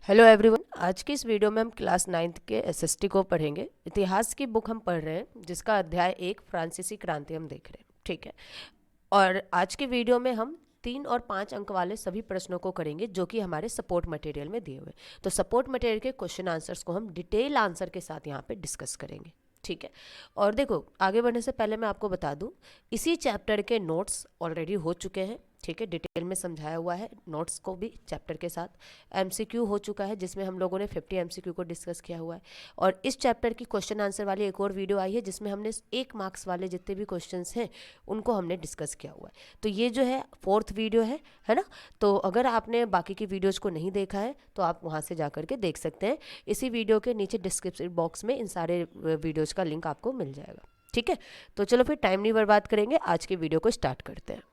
Hello everyone. आज की इस वीडियो में हम क्लास 9th के एसएसटी को पढ़ेंगे। इतिहास की बुक हम पढ़ रहे हैं जिसका अध्याय 1 फ्रांसीसी क्रांति हम देख रहे हैं, ठीक है। और आज के वीडियो में हम 3 और 5 अंक वाले सभी प्रश्नों को करेंगे जो कि हमारे सपोर्ट मटेरियल में दिए हुए हैं। तो सपोर्ट मटेरियल के क्वेश्चन आंसर्स को हम डिटेल आंसर के साथ यहाँ पे डिस्कस करेंगे, ठीक है। और देखो, आगे बढ़ने से पहले मैं आपको बता दूं, इसी चैप्टर के नोट्स ऑलरेडी हो चुके हैं, ठीक है। डिटेल में समझाया हुआ है नोट्स को भी चैप्टर के साथ। एमसीक्यू हो चुका है जिसमें हम लोगों ने 50 एमसीक्यू को डिस्कस किया हुआ है। और इस चैप्टर की क्वेश्चन आंसर वाली एक और वीडियो आई है जिसमें हमने 1 मार्क्स वाले जितने भी क्वेश्चंस हैं उनको हमने डिस्कस किया हुआ है। तो ये जो है 4th वीडियो है ना। तो अगर आपने बाकी की वीडियोज़ को नहीं देखा है तो आप वहाँ से जा करके देख सकते हैं। इसी वीडियो के नीचे डिस्क्रिप्शन बॉक्स में इन सारे वीडियोज़ का लिंक आपको मिल जाएगा, ठीक है। तो चलो फिर टाइम नहीं बर्बाद करेंगे, आज की वीडियो को स्टार्ट करते हैं।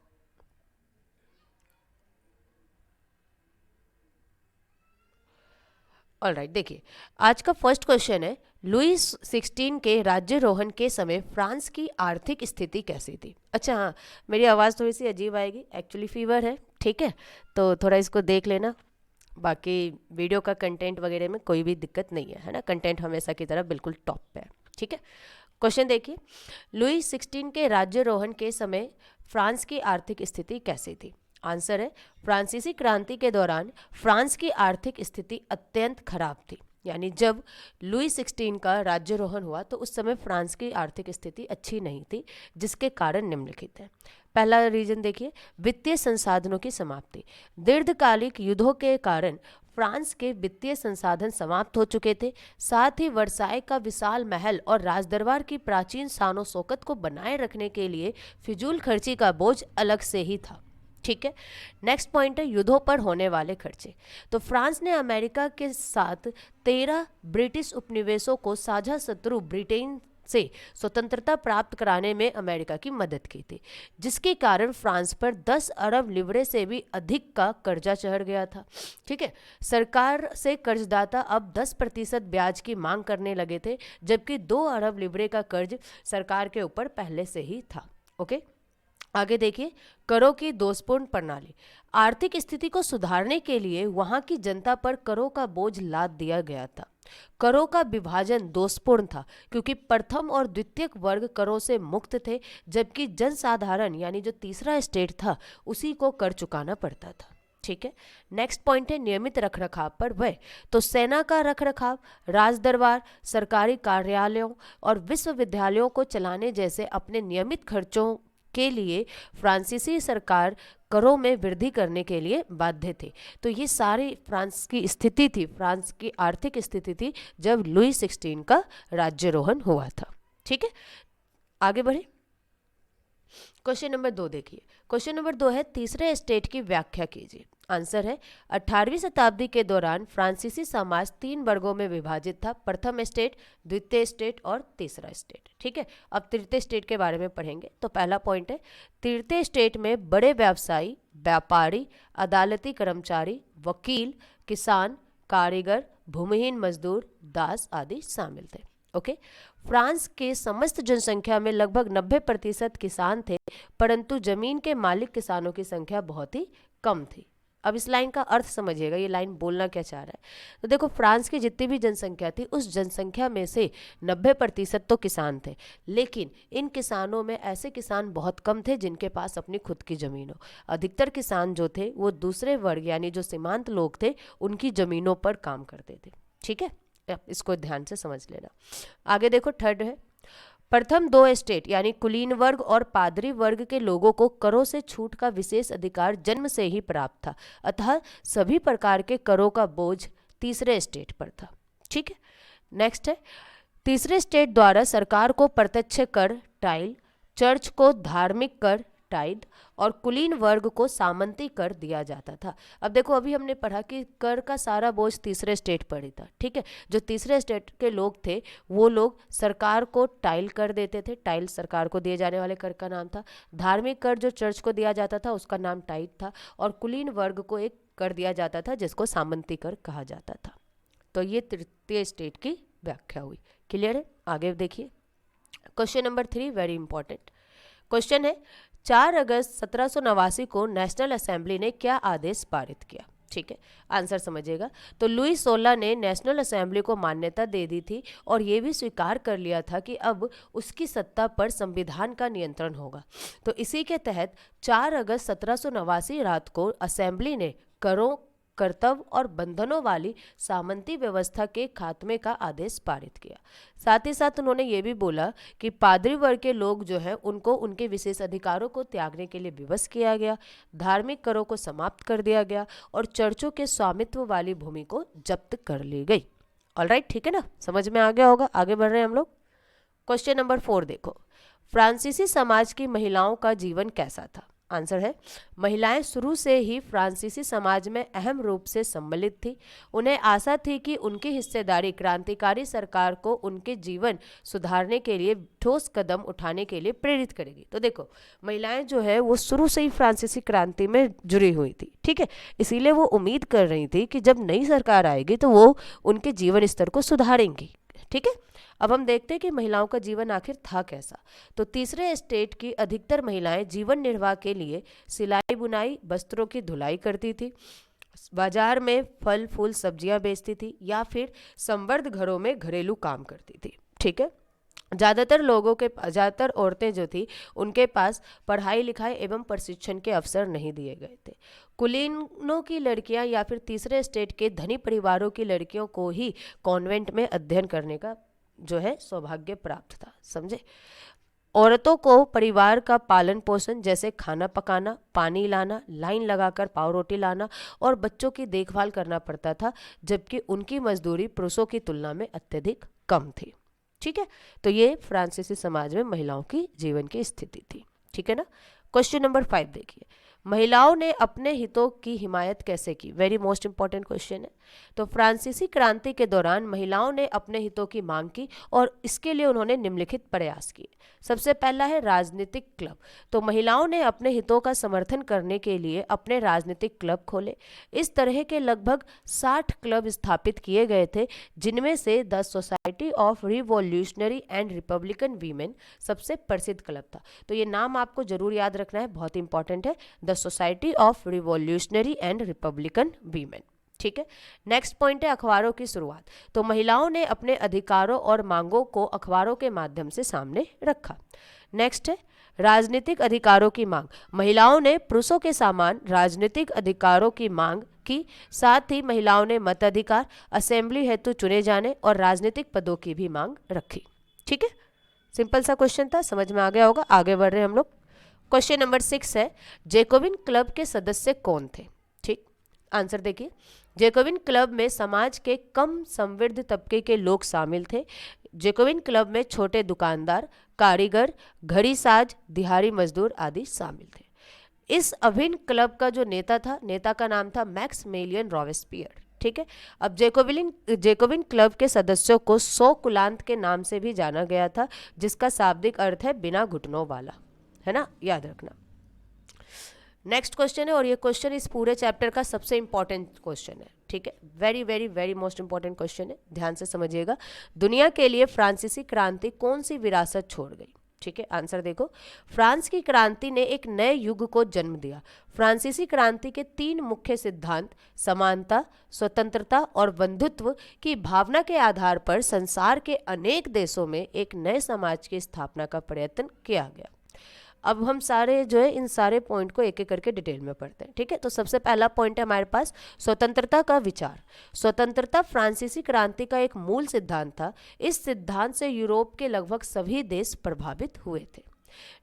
ऑलराइट, देखिए आज का फर्स्ट क्वेश्चन है, लुईस 16 के राज्यारोहण के समय फ्रांस की आर्थिक स्थिति कैसी थी। अच्छा हाँ, मेरी आवाज़ थोड़ी सी अजीब आएगी, एक्चुअली फीवर है, ठीक है। तो थोड़ा इसको देख लेना। बाकी वीडियो का कंटेंट वगैरह में कोई भी दिक्कत नहीं है ना। कंटेंट हमेशा की तरह बिल्कुल टॉप पे है, ठीक है। क्वेश्चन देखिए, लुईस 16 के राज्यारोहण के समय फ्रांस की आर्थिक स्थिति कैसी थी। आंसर है, फ्रांसीसी क्रांति के दौरान फ्रांस की आर्थिक स्थिति अत्यंत खराब थी। यानी जब लुई 16 का राज्यारोहण हुआ तो उस समय फ्रांस की आर्थिक स्थिति अच्छी नहीं थी, जिसके कारण निम्नलिखित है। पहला रीजन देखिए, वित्तीय संसाधनों की समाप्ति। दीर्घकालिक युद्धों के कारण फ्रांस के वित्तीय संसाधन समाप्त हो चुके थे। साथ ही वर्साय का विशाल महल और राजदरबार की प्राचीन शानो शौकत को बनाए रखने के लिए फिजूल खर्ची का बोझ अलग से ही था, ठीक है। नेक्स्ट पॉइंट है युद्धों पर होने वाले खर्चे। तो फ्रांस ने अमेरिका के साथ 13 ब्रिटिश उपनिवेशों को साझा शत्रु ब्रिटेन से स्वतंत्रता प्राप्त कराने में अमेरिका की मदद की थी, जिसके कारण फ्रांस पर 10 अरब लिवरे से भी अधिक का कर्जा चढ़ गया था, ठीक है। सरकार से कर्जदाता अब 10% ब्याज की मांग करने लगे थे, जबकि 2 अरब लिवरे का कर्ज सरकार के ऊपर पहले से ही था, ओके। आगे देखिए, करों की दोषपूर्ण प्रणाली। आर्थिक स्थिति को सुधारने के लिए वहां की जनता पर करों का बोझ लाद दिया गया था। करों का विभाजन दोषपूर्ण था क्योंकि प्रथम और द्वितीयक वर्ग करों से मुक्त थे, जबकि जनसाधारण यानी जो तीसरा स्टेट था उसी को कर चुकाना पड़ता था, ठीक है। नेक्स्ट पॉइंट है नियमित रखरखाव पर व्यय। तो सेना का रखरखाव, राजदरबार, सरकारी कार्यालयों और विश्वविद्यालयों को चलाने जैसे अपने नियमित खर्चों के लिए फ्रांसीसी सरकार करों में वृद्धि करने के लिए बाध्य थे। तो ये सारी फ्रांस की स्थिति थी, फ्रांस की आर्थिक स्थिति थी जब लुई 16 का राज्यारोहण हुआ था, ठीक है। आगे बढ़े, क्वेश्चन नंबर 2 देखिए। क्वेश्चन नंबर 2 है, तीसरे स्टेट की व्याख्या कीजिए। आंसर है, 18वीं शताब्दी के दौरान फ्रांसीसी समाज 3 वर्गों में विभाजित था, प्रथम स्टेट, द्वितीय स्टेट और तीसरा स्टेट, ठीक है। अब तृतीय स्टेट के बारे में पढ़ेंगे। तो पहला पॉइंट है, तृतीय स्टेट में बड़े व्यवसायी, व्यापारी, अदालती कर्मचारी, वकील, किसान, कारीगर, भूमिहीन मजदूर, दास आदि शामिल थे, ओके। फ्रांस के समस्त जनसंख्या में लगभग 90% किसान थे, परंतु जमीन के मालिक किसानों की संख्या बहुत ही कम थी। अब इस लाइन का अर्थ समझिएगा, ये लाइन बोलना क्या चाह रहा है। तो देखो, फ्रांस की जितनी भी जनसंख्या थी उस जनसंख्या में से 90% तो किसान थे, लेकिन इन किसानों में ऐसे किसान बहुत कम थे जिनके पास अपनी खुद की जमीन हो। अधिकतर किसान जो थे वो दूसरे वर्ग यानी जो सीमांत लोग थे उनकी जमीनों पर काम करते थे, ठीक है। इसको ध्यान से समझ लेना। आगे देखो, थर्ड है, प्रथम 2 स्टेट यानी कुलीन वर्ग और पादरी वर्ग के लोगों को करों से छूट का विशेष अधिकार जन्म से ही प्राप्त था, अतः सभी प्रकार के करों का बोझ तीसरे स्टेट पर था, ठीक है। नेक्स्ट है, तीसरे स्टेट द्वारा सरकार को प्रत्यक्ष कर टाइल, चर्च को धार्मिक कर टाइड और कुलीन वर्ग को सामंती कर दिया जाता था। अब देखो, अभी हमने पढ़ा कि कर का सारा बोझ तीसरे स्टेट पर ही था, ठीक है। जो तीसरे स्टेट के लोग थे वो लोग सरकार को टाइल कर देते थे, टाइल सरकार को दिए जाने वाले कर का नाम था। धार्मिक कर जो चर्च को दिया जाता था उसका नाम टाइड था, और कुलीन वर्ग को एक कर दिया जाता था जिसको सामंती कर कहा जाता था। तो ये तृतीय स्टेट की व्याख्या हुई, क्लियर है। आगे देखिए, question number 3 very important question है, 4 अगस्त 1789 को नेशनल असेंबली ने क्या आदेश पारित किया। ठीक है, आंसर समझिएगा। तो लुई 16 ने नेशनल असेंबली को मान्यता दे दी थी और ये भी स्वीकार कर लिया था कि अब उसकी सत्ता पर संविधान का नियंत्रण होगा। तो इसी के तहत 4 अगस्त 1789 रात को असेंबली ने करों, कर्तव्य और बंधनों वाली सामंती व्यवस्था के खात्मे का आदेश पारित किया। साथ ही साथ उन्होंने ये भी बोला कि पादरी वर्ग के लोग जो है उनको उनके विशेष अधिकारों को त्यागने के लिए विवश किया गया, धार्मिक करों को समाप्त कर दिया गया और चर्चों के स्वामित्व वाली भूमि को जब्त कर ली गई। ऑलराइट, ठीक है ना, समझ में आ गया होगा। आगे बढ़ रहे हैं हम लोग। क्वेश्चन नंबर 4 देखो, फ्रांसीसी समाज की महिलाओं का जीवन कैसा था? आंसर है, महिलाएं शुरू से ही फ्रांसीसी समाज में अहम रूप से सम्मिलित थी। उन्हें आशा थी कि उनकी हिस्सेदारी क्रांतिकारी सरकार को उनके जीवन सुधारने के लिए ठोस कदम उठाने के लिए प्रेरित करेगी। तो देखो, महिलाएं जो है वो शुरू से ही फ्रांसीसी क्रांति में जुड़ी हुई थी, ठीक है, इसीलिए वो उम्मीद कर रही थी कि जब नई सरकार आएगी तो वो उनके जीवन स्तर को सुधारेंगी। ठीक है, अब हम देखते हैं कि महिलाओं का जीवन आखिर था कैसा। तो तीसरे स्टेट की अधिकतर महिलाएं जीवन निर्वाह के लिए सिलाई बुनाई, वस्त्रों की धुलाई करती थी, बाजार में फल फूल सब्जियां बेचती थी या फिर संवर्ध घरों में घरेलू काम करती थी। ठीक है, ज़्यादातर औरतें जो थी उनके पास पढ़ाई लिखाई एवं प्रशिक्षण के अवसर नहीं दिए गए थे। कुलीनों की लड़कियां या फिर तीसरे स्टेट के धनी परिवारों की लड़कियों को ही कॉन्वेंट में अध्ययन करने का जो है सौभाग्य प्राप्त था। समझे? औरतों को परिवार का पालन पोषण जैसे खाना पकाना, पानी लाना, लाइन लगाकर पाव रोटी लाना और बच्चों की देखभाल करना पड़ता था, जबकि उनकी मजदूरी पुरुषों की तुलना में अत्यधिक कम थी। ठीक है, तो ये फ्रांसीसी समाज में महिलाओं की जीवन की स्थिति थी। ठीक है ना। क्वेश्चन नंबर 5 देखिए, महिलाओं ने अपने हितों की हिमायत कैसे की? वेरी मोस्ट इंपॉर्टेंट क्वेश्चन है। तो फ्रांसीसी क्रांति के दौरान महिलाओं ने अपने हितों की मांग की और इसके लिए उन्होंने निम्नलिखित प्रयास किए। सबसे पहला है राजनीतिक क्लब। तो महिलाओं ने अपने हितों का समर्थन करने के लिए अपने राजनीतिक क्लब खोले। इस तरह के लगभग 60 क्लब स्थापित किए गए थे, जिनमें से the society of revolutionary and Republican women सबसे प्रसिद्ध क्लब था। तो ये नाम आपको जरूर याद रखना है, बहुत इंपॉर्टेंट है, the society of revolutionary and Republican women. ठीक है, नेक्स्ट पॉइंट है अखबारों की शुरुआत। तो महिलाओं ने अपने अधिकारों और मांगों को अखबारों के माध्यम से सामने रखा। नेक्स्ट है राजनीतिक अधिकारों की मांग। महिलाओं ने पुरुषों के समान राजनीतिक अधिकारों की मांग की, साथ ही महिलाओं ने मताधिकार, असेंबली हेतु चुने जाने और राजनीतिक पदों की भी मांग रखी। ठीक है, सिंपल सा क्वेश्चन था, समझ में आ गया होगा। आगे बढ़ रहे हैं हम लोग। क्वेश्चन नंबर 6 है, जैकोबिन क्लब के सदस्य कौन थे? ठीक, आंसर देखिए, जैकोबिन क्लब में समाज के कम समृद्ध तबके के लोग शामिल थे। जैकोबिन क्लब में छोटे दुकानदार, कारीगर, घड़ी साज, दिहाड़ी मजदूर आदि शामिल थे। इस अभिन्न क्लब का जो नेता का नाम था मैक्समिलियन रॉबेस्पियर। ठीक है, अब जैकोबिन क्लब के सदस्यों को 100 कुलांत के नाम से भी जाना गया था, जिसका शाब्दिक अर्थ है बिना घुटनों वाला, है ना, याद रखना। नेक्स्ट क्वेश्चन है, और ये क्वेश्चन इस पूरे चैप्टर का सबसे इंपॉर्टेंट क्वेश्चन है। ठीक है, very very very most important question है, ध्यान से समझिएगा। दुनिया के लिए फ्रांसीसी क्रांति कौन सी विरासत छोड़ गई? ठीक है, आंसर देखो, फ्रांस की क्रांति ने एक नए युग को जन्म दिया। फ्रांसीसी क्रांति के 3 मुख्य सिद्धांत, समानता, स्वतंत्रता और बंधुत्व की भावना के आधार पर संसार के अनेक देशों में एक नए समाज की स्थापना का प्रयत्न किया गया। अब हम सारे जो है इन सारे पॉइंट को एक एक करके डिटेल में पढ़ते हैं। ठीक है, तो सबसे पहला पॉइंट है हमारे पास स्वतंत्रता का विचार। स्वतंत्रता फ्रांसीसी क्रांति का एक मूल सिद्धांत था। इस सिद्धांत से यूरोप के लगभग सभी देश प्रभावित हुए थे।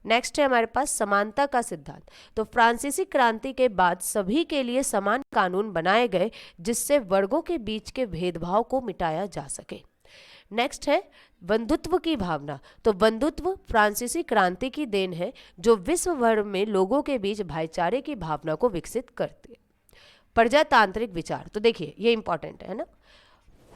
नेक्स्ट है हमारे पास समानता का सिद्धांत। तो फ्रांसीसी क्रांति के बाद सभी के लिए समान कानून बनाए गए, जिससे वर्गों के बीच के भेदभाव को मिटाया जा सके। नेक्स्ट है बंधुत्व की भावना। तो बंधुत्व फ्रांसीसी क्रांति की देन है, जो विश्व भर में लोगों के बीच भाईचारे की भावना को विकसित करती है। प्रजातांत्रिक विचार। तो देखिए ये इंपॉर्टेंट है ना,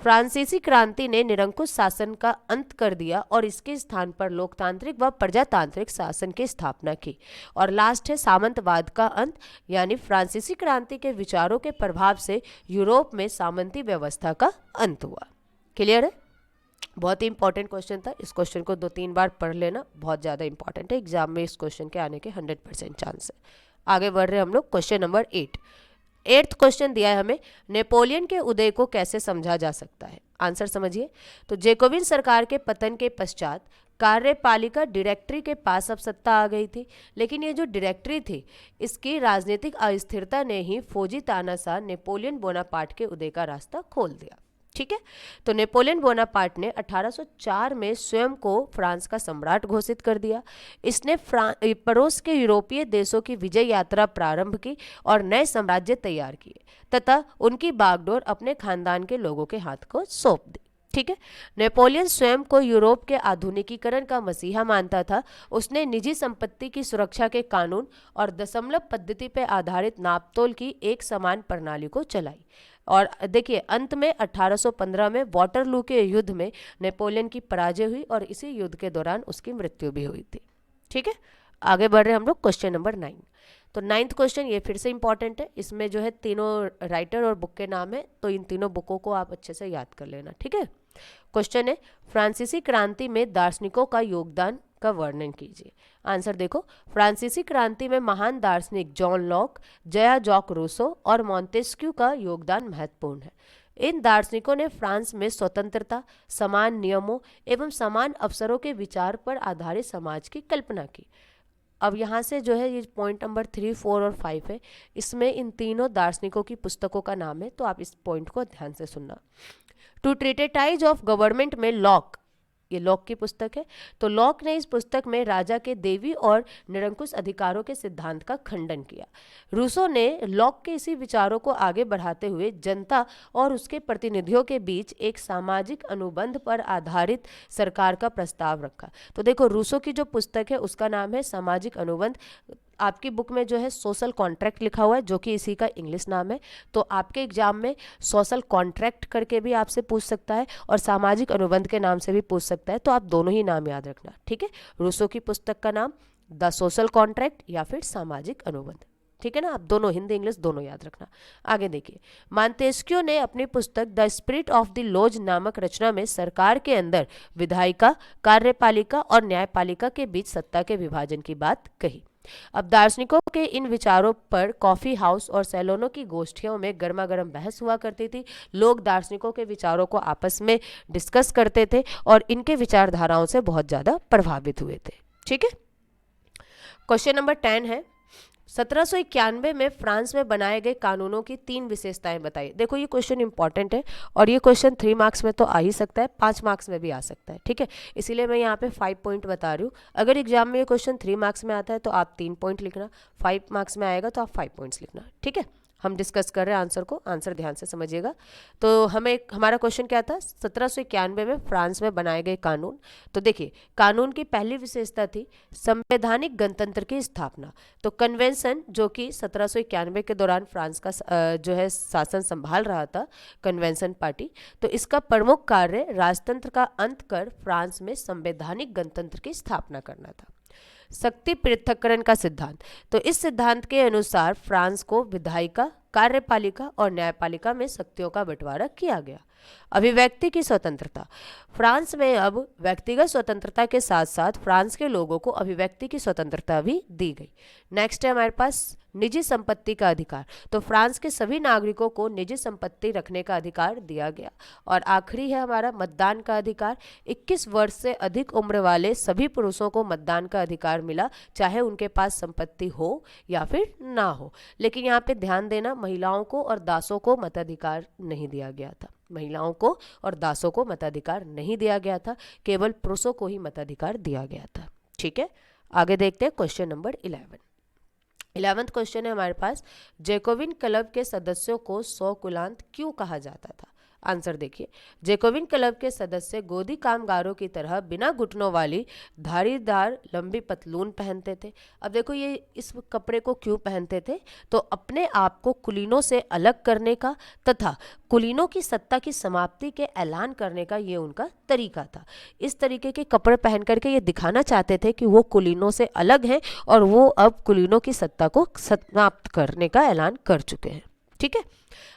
फ्रांसीसी क्रांति ने निरंकुश शासन का अंत कर दिया और इसके स्थान पर लोकतांत्रिक व प्रजातांत्रिक शासन की स्थापना की। और लास्ट है सामंतवाद का अंत, यानी फ्रांसीसी क्रांति के विचारों के प्रभाव से यूरोप में सामंती व्यवस्था का अंत हुआ। क्लियर है? बहुत ही इंपॉर्टेंट क्वेश्चन था, इस क्वेश्चन को 2-3 बार पढ़ लेना, बहुत ज़्यादा इंपॉर्टेंट है, एग्जाम में इस क्वेश्चन के आने के 100% चांस है। आगे बढ़ रहे हम लोग, क्वेश्चन नंबर 8। 8th क्वेश्चन दिया है हमें, नेपोलियन के उदय को कैसे समझा जा सकता है? आंसर समझिए। तो जैकोबिन सरकार के पतन के पश्चात कार्यपालिका डायरेक्टरी के पास अब सत्ता आ गई थी, लेकिन ये जो डायरेक्टरी थी इसकी राजनीतिक अस्थिरता ने ही फौजी तानाशाह नेपोलियन बोनापार्ट के उदय का रास्ता खोल दिया। ठीक है, तो नेपोलियन बोनापार्ट ने 1804 में स्वयं को फ्रांस का सम्राट घोषित कर दिया। इसने पड़ोस के यूरोपीय देशों की विजय यात्रा प्रारंभ की और नए साम्राज्य तैयार किए तथा उनकी बागडोर अपने खानदान के लोगों के हाथ को सौंप दी। ठीक है, नेपोलियन स्वयं को यूरोप के आधुनिकीकरण का मसीहा मानता था। उसने निजी संपत्ति की सुरक्षा के कानून और दशमलव पद्धति पर आधारित नापतोल की एक समान प्रणाली को चलाई। और देखिए अंत में 1815 में वाटरलू के युद्ध में नेपोलियन की पराजय हुई और इसी युद्ध के दौरान उसकी मृत्यु भी हुई थी। ठीक है, आगे बढ़ रहे हम लोग क्वेश्चन नंबर 9। तो 9th क्वेश्चन ये फिर से इंपॉर्टेंट है, इसमें जो है तीनों राइटर और बुक के नाम है, तो इन तीनों बुकों को आप अच्छे से याद कर लेना। ठीक है, क्वेश्चन है फ्रांसीसी क्रांति में दार्शनिकों का योगदान का वर्णन कीजिए। आंसर देखो, फ्रांसीसी क्रांति में महान दार्शनिक John Locke, Jean Jacques Rousseau और मॉन्टेस्क्यू का योगदान महत्वपूर्ण है। इन दार्शनिकों ने फ्रांस में स्वतंत्रता, समान नियमों एवं समान अवसरों के विचार पर आधारित समाज की कल्पना की। अब यहाँ से जो है ये पॉइंट नंबर 3, 4 और 5 है, इसमें इन तीनों दार्शनिकों की पुस्तकों का नाम है, तो आप इस पॉइंट को ध्यान से सुनना। टू ट्रीटेटाइज ऑफ गवर्नमेंट में लॉक, ये लॉक की पुस्तक है, तो लॉक ने इस पुस्तक में राजा के देवी और निरंकुश अधिकारों के सिद्धांत का खंडन किया। रूसो ने लॉक के इसी विचारों को आगे बढ़ाते हुए जनता और उसके प्रतिनिधियों के बीच एक सामाजिक अनुबंध पर आधारित सरकार का प्रस्ताव रखा। तो देखो रूसो की जो पुस्तक है उसका नाम है सामाजिक अनुबंध। आपकी बुक में जो है सोशल कॉन्ट्रैक्ट लिखा हुआ है, जो कि इसी का इंग्लिश नाम है। तो आपके एग्जाम में सोशल कॉन्ट्रैक्ट करके भी आपसे पूछ सकता है और सामाजिक अनुबंध के नाम से भी पूछ सकता है, तो आप दोनों ही नाम याद रखना। ठीक है, रूसो की पुस्तक का नाम द सोशल कॉन्ट्रैक्ट या फिर सामाजिक अनुबंध। ठीक है ना, आप दोनों हिंदी इंग्लिश दोनों याद रखना। आगे देखिए, मॉन्टेस्क्यू ने अपनी पुस्तक The Spirit of the Laws नामक रचना में सरकार के अंदर विधायिका, कार्यपालिका और न्यायपालिका के बीच सत्ता के विभाजन की बात कही। अब दार्शनिकों के इन विचारों पर कॉफी हाउस और सैलूनों की गोष्ठियों में गर्मा गर्म बहस हुआ करती थी। लोग दार्शनिकों के विचारों को आपस में डिस्कस करते थे और इनके विचारधाराओं से बहुत ज़्यादा प्रभावित हुए थे। ठीक है, क्वेश्चन नंबर 10 है 1791 में फ्रांस में बनाए गए कानूनों की 3 विशेषताएं बताइए। देखो ये क्वेश्चन इंपॉर्टेंट है और ये क्वेश्चन 3 मार्क्स में तो आ ही सकता है, 5 मार्क्स में भी आ सकता है। ठीक है, इसीलिए मैं यहाँ पे 5 पॉइंट बता रही हूँ। अगर एग्जाम में ये क्वेश्चन 3 मार्क्स में आता है तो आप 3 पॉइंट लिखना, 5 मार्क्स में आएगा तो आप 5 पॉइंट्स लिखना। ठीक है, हम डिस्कस कर रहे हैं आंसर को, आंसर ध्यान से समझिएगा। तो हमारा क्वेश्चन क्या था, 1791 में फ्रांस में बनाए गए कानून। तो देखिए कानून की पहली विशेषता थी संवैधानिक गणतंत्र की स्थापना। तो कन्वेंशन जो कि 1791 के दौरान फ्रांस का जो है शासन संभाल रहा था, कन्वेंशन पार्टी, तो इसका प्रमुख कार्य राजतंत्र का अंत कर फ्रांस में संवैधानिक गणतंत्र की स्थापना करना था। शक्ति पृथक्करण का सिद्धांत, तो इस सिद्धांत के अनुसार फ्रांस को विधायिका, कार्यपालिका और न्यायपालिका में शक्तियों का बंटवारा किया गया। अभिव्यक्ति की स्वतंत्रता, फ्रांस में अब व्यक्तिगत स्वतंत्रता के साथ साथ फ्रांस के लोगों को अभिव्यक्ति की स्वतंत्रता भी दी गई। नेक्स्ट है हमारे पास निजी संपत्ति का अधिकार, तो फ्रांस के सभी नागरिकों को निजी संपत्ति रखने का अधिकार दिया गया। और आखिरी है हमारा मतदान का अधिकार, 21 वर्ष से अधिक उम्र वाले सभी पुरुषों को मतदान का अधिकार मिला, चाहे उनके पास संपत्ति हो या फिर ना हो। लेकिन यहाँ पे ध्यान देना, महिलाओं को और दासों को मताधिकार नहीं दिया गया था। महिलाओं को और दासों को मताधिकार नहीं दिया गया था, केवल पुरुषों को ही मताधिकार दिया गया था। ठीक है, आगे देखते हैं क्वेश्चन नंबर 11th क्वेश्चन है हमारे पास, जैकोबिन क्लब के सदस्यों को सौकुलांत क्यों कहा जाता था? आंसर देखिए, जैकोबिन क्लब के सदस्य गोदी कामगारों की तरह बिना घुटनों वाली धारीदार लंबी पतलून पहनते थे। अब देखो ये इस कपड़े को क्यों पहनते थे, तो अपने आप को कुलीनों से अलग करने का तथा कुलीनों की सत्ता की समाप्ति के ऐलान करने का ये उनका तरीका था। इस तरीके के कपड़े पहन करके ये दिखाना चाहते थे कि वो कुलीनों से अलग हैं और वो अब कुलीनों की सत्ता को समाप्त करने का ऐलान कर चुके हैं। ठीक है,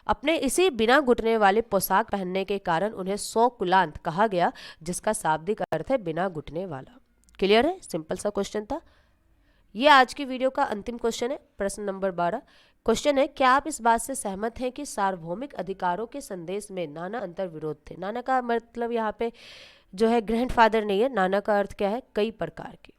अपने इसी बिना घुटने वाले पोशाक पहनने के कारण उन्हें सौकुलांत कहा गया, जिसका शाब्दिक अर्थ है बिना घुटने वाला। क्लियर है, सिंपल सा क्वेश्चन था। ये आज की वीडियो का अंतिम क्वेश्चन है, प्रश्न नंबर 12। क्वेश्चन है, क्या आप इस बात से सहमत हैं कि सार्वभौमिक अधिकारों के संदेश में नाना अंतर विरोध थे? नाना का मतलब यहाँ पे जो है ग्रैंडफादर नहीं है, नाना का अर्थ क्या है? कई प्रकार के,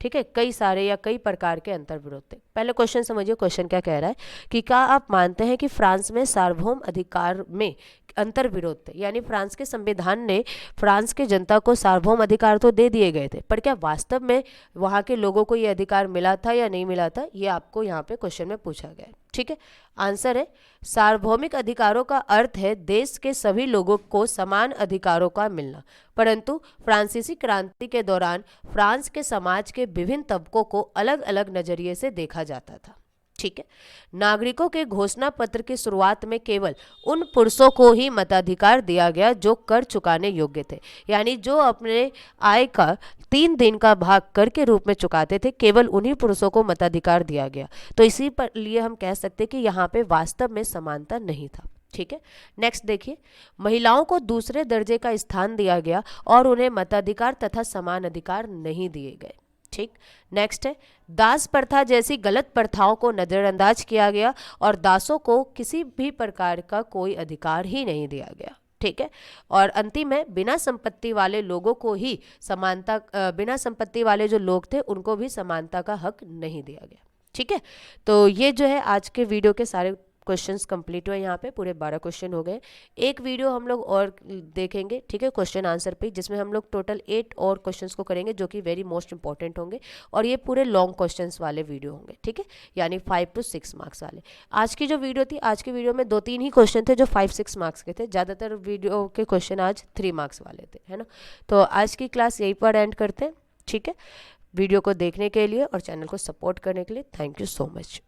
ठीक है, कई सारे या कई प्रकार के अंतर विरोध थे। पहले क्वेश्चन समझिए, क्वेश्चन क्या कह रहा है कि क्या आप मानते हैं कि फ्रांस में सार्वभौम अधिकार में अंतर विरोध थे? यानी फ्रांस के संविधान ने फ्रांस के जनता को सार्वभौम अधिकार तो दे दिए गए थे, पर क्या वास्तव में वहाँ के लोगों को ये अधिकार मिला था या नहीं मिला था, ये आपको यहाँ पे क्वेश्चन में पूछा गया है। ठीक है, आंसर है सार्वभौमिक अधिकारों का अर्थ है देश के सभी लोगों को समान अधिकारों का मिलना, परंतु फ्रांसीसी क्रांति के दौरान फ्रांस के समाज के विभिन्न तबकों को अलग अलग नजरिए से देखा जाता था। ठीक है, नागरिकों के घोषणा पत्र की शुरुआत में केवल उन पुरुषों को ही मताधिकार दिया गया जो कर चुकाने योग्य थे, यानी जो अपने आय का 3 दिन का भाग कर के रूप में चुकाते थे, केवल उन्हीं पुरुषों को मताधिकार दिया गया। तो इसी पर लिए हम कह सकते कि यहाँ पे वास्तव में समानता नहीं था। ठीक है, नेक्स्ट देखिए, महिलाओं को दूसरे दर्जे का स्थान दिया गया और उन्हें मताधिकार तथा समान अधिकार नहीं दिए गए। ठीक, नेक्स्ट है, दास प्रथा जैसी गलत प्रथाओं को नजरअंदाज किया गया और दासों को किसी भी प्रकार का कोई अधिकार ही नहीं दिया गया। ठीक है, और अंतिम है, बिना संपत्ति वाले लोगों को ही समानता, बिना संपत्ति वाले जो लोग थे उनको भी समानता का हक नहीं दिया गया। ठीक है, तो ये जो है आज के वीडियो के सारे क्वेश्चंस कंप्लीट हुए। यहाँ पे पूरे 12 क्वेश्चन हो गए। एक वीडियो हम लोग और देखेंगे, ठीक है, क्वेश्चन आंसर पे, जिसमें हम लोग टोटल 8 और क्वेश्चंस को करेंगे जो कि वेरी मोस्ट इंपॉर्टेंट होंगे, और ये पूरे लॉन्ग क्वेश्चंस वाले वीडियो होंगे। ठीक है, यानी 5 to 6 मार्क्स वाले। आज की जो वीडियो थी, आज की वीडियो में 2-3 ही क्वेश्चन थे जो 5-6 मार्क्स के थे, ज़्यादातर वीडियो के क्वेश्चन आज 3 मार्क्स वाले थे, है ना। तो आज की क्लास यहीं पर एंड करते हैं। ठीक है, वीडियो को देखने के लिए और चैनल को सपोर्ट करने के लिए थैंक यू सो मच।